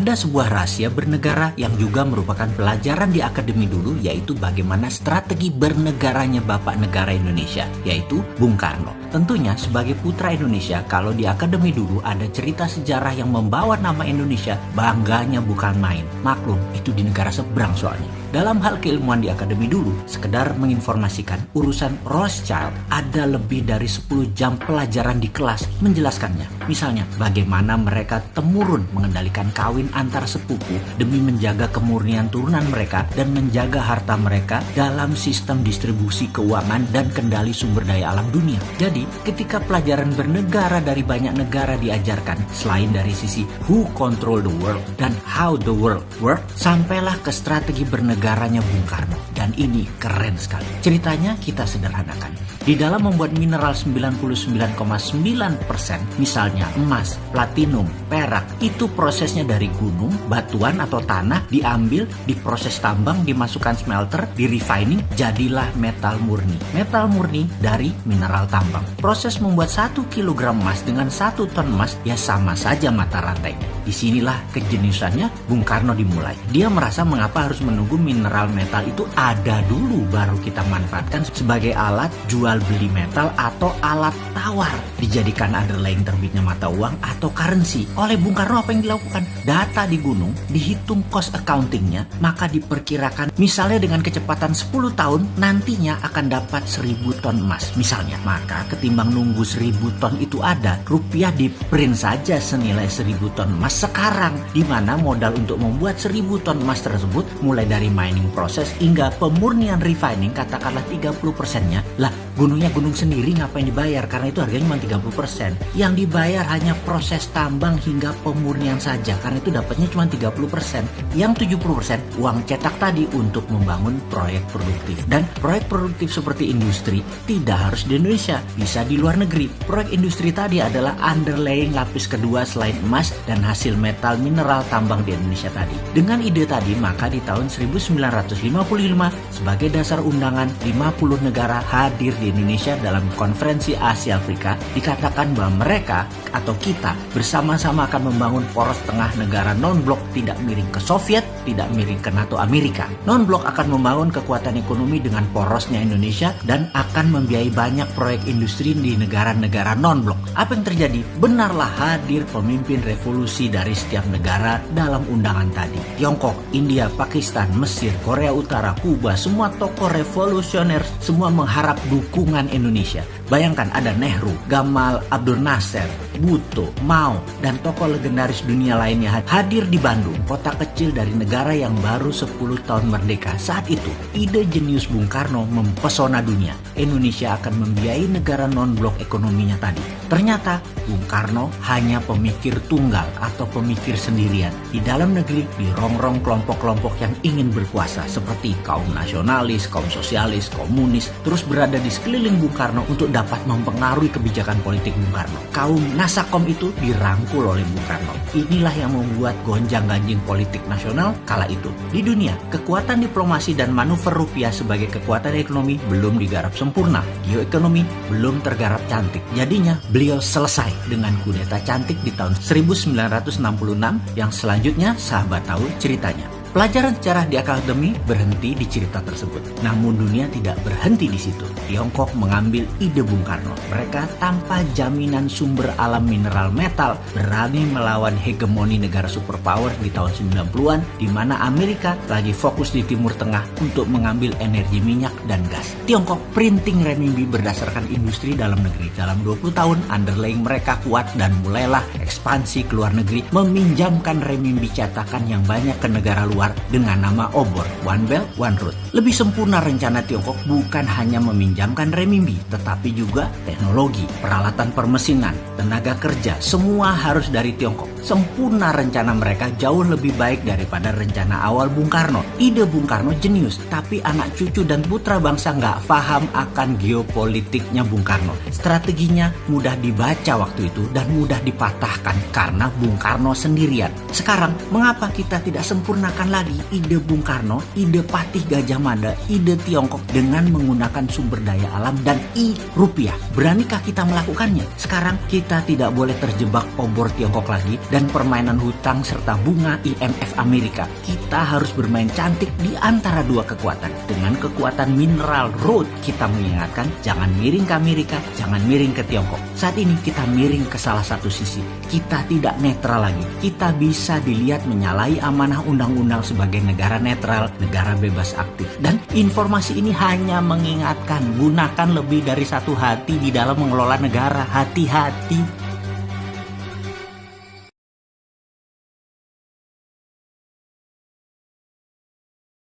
Ada sebuah rahasia bernegara yang juga merupakan pelajaran di akademi dulu, yaitu bagaimana strategi bernegaranya Bapak Negara Indonesia, yaitu Bung Karno. Tentunya sebagai putra Indonesia, kalau di akademi dulu ada cerita sejarah yang membawa nama Indonesia, bangganya bukan main. Maklum, itu di negara seberang soalnya. Dalam hal keilmuan di akademi dulu, sekedar menginformasikan urusan Rothschild, ada lebih dari 10 jam pelajaran di kelas menjelaskannya. Misalnya, bagaimana mereka temurun mengendalikan kawin antar sepupu demi menjaga kemurnian turunan mereka dan menjaga harta mereka dalam sistem distribusi keuangan dan kendali sumber daya alam dunia. Jadi, ketika pelajaran bernegara dari banyak negara diajarkan, selain dari sisi who control the world dan how the world work, sampailah ke strategi bernegaranya Bung Karno. Dan ini keren sekali. Ceritanya kita sederhanakan. Di dalam membuat mineral 99,9%, misalnya emas, platinum, perak, itu prosesnya dari gunung, batuan atau tanah diambil, diproses tambang, dimasukkan smelter, di refining, jadilah metal murni. Metal murni dari mineral tambang. Proses membuat 1 kg emas dengan 1 ton emas ya sama saja mata rantainya. Disinilah kejeniusannya Bung Karno dimulai. Dia merasa mengapa harus menunggu mineral metal itu ada dulu baru kita manfaatkan sebagai alat jual beli metal atau alat tawar, dijadikan underlying terbitnya mata uang atau currency. Oleh Bung Karno apa yang dilakukan? Data di gunung, dihitung cost accountingnya, maka diperkirakan misalnya dengan kecepatan 10 tahun nantinya akan dapat 1000 ton emas misalnya. Maka ketimbang nunggu 1000 ton itu ada, rupiah di print saja senilai 1000 ton emas sekarang, di mana modal untuk membuat 1000 ton emas tersebut mulai dari mining proses hingga pemurnian refining katakanlah 30%-nya. Lah, gunungnya gunung sendiri ngapain dibayar? Karena itu harganya cuma 30%. Yang dibayar hanya proses tambang hingga pemurnian saja, karena itu dapatnya cuma 30%. Yang 70% uang cetak tadi untuk membangun proyek produktif. Dan proyek produktif seperti industri tidak harus di Indonesia, bisa di luar negeri. Proyek industri tadi adalah underlying lapis kedua selain emas dan hasil metal mineral tambang di Indonesia tadi. Dengan ide tadi, maka di tahun 1955 sebagai dasar undangan 50 negara hadir di Indonesia dalam konferensi Asia Afrika, dikatakan bahwa mereka atau kita bersama-sama akan membangun poros tengah negara non-blok, tidak miring ke Soviet, tidak miring ke NATO Amerika. Non-blok akan membangun kekuatan ekonomi dengan porosnya Indonesia dan akan membiayai banyak proyek industri di negara-negara non-blok. Apa yang terjadi? Benarlah hadir pemimpin revolusi dari setiap negara dalam undangan tadi. Tiongkok, India, Pakistan, Mesir, Korea Utara, Kuba, semua tokoh revolusioner semua mengharap dukungan Indonesia. Bayangkan ada Nehru, Gamal Abdul Nasser, Bhutto, Mao, dan tokoh legendaris dunia lainnya hadir di Bandung, kota kecil dari negara yang baru 10 tahun merdeka. Saat itu, ide jenius Bung Karno mempesona dunia. Indonesia akan membiayai negara non-blok ekonominya tadi. Ternyata, Bung Karno hanya pemikir tunggal atau pemikir sendirian. Di dalam negeri dirongrong kelompok-kelompok yang ingin berkuasa seperti kaum nasionalis, kaum sosialis, komunis, terus berada di sekeliling Bung Karno untuk dapat mempengaruhi kebijakan politik Bung Karno. Kaum Nasakom itu dirangkul oleh Bung Karno. Inilah yang membuat gonjang-ganjing politik nasional kala itu. Di dunia, kekuatan diplomasi dan manuver rupiah sebagai kekuatan ekonomi belum digarap sempurna. Geoekonomi belum tergarap cantik. Jadinya, beliau selesai dengan kudeta cantik di tahun 1966 yang selanjutnya sahabat tahu ceritanya. Pelajaran sejarah di akademi berhenti di cerita tersebut. Namun dunia tidak berhenti di situ. Tiongkok mengambil ide Bung Karno. Mereka tanpa jaminan sumber alam mineral metal berani melawan hegemoni negara superpower di tahun 90-an, di mana Amerika lagi fokus di Timur Tengah untuk mengambil energi minyak dan gas. Tiongkok printing renminbi berdasarkan industri dalam negeri. Dalam 20 tahun underlying mereka kuat dan mulailah ekspansi ke luar negeri, meminjamkan renminbi cetakan yang banyak ke negara luar dengan nama obor, One Belt, One Road. Lebih sempurna rencana Tiongkok bukan hanya meminjamkan renminbi, tetapi juga teknologi, peralatan permesinan, tenaga kerja, semua harus dari Tiongkok. Sempurna rencana mereka jauh lebih baik daripada rencana awal Bung Karno. Ide Bung Karno jenius, tapi anak cucu dan putra bangsa nggak paham akan geopolitiknya Bung Karno. Strateginya mudah dibaca waktu itu dan mudah dipatahkan karena Bung Karno sendirian. Sekarang, mengapa kita tidak sempurnakan lagi ide Bung Karno, ide Patih Gajah Mada, ide Tiongkok dengan menggunakan sumber daya alam dan rupiah. Beranikah kita melakukannya? Sekarang kita tidak boleh terjebak obor Tiongkok lagi dan permainan hutang serta bunga IMF Amerika. Kita harus bermain cantik di antara dua kekuatan. Dengan kekuatan mineral road, kita mengingatkan jangan miring ke Amerika, jangan miring ke Tiongkok. Saat ini kita miring ke salah satu sisi. Kita tidak netral lagi. Kita bisa dilihat menyalahi amanah undang-undang sebagai negara netral, negara bebas aktif. Dan informasi ini hanya mengingatkan, gunakan lebih dari satu hati di dalam mengelola negara. Hati-hati.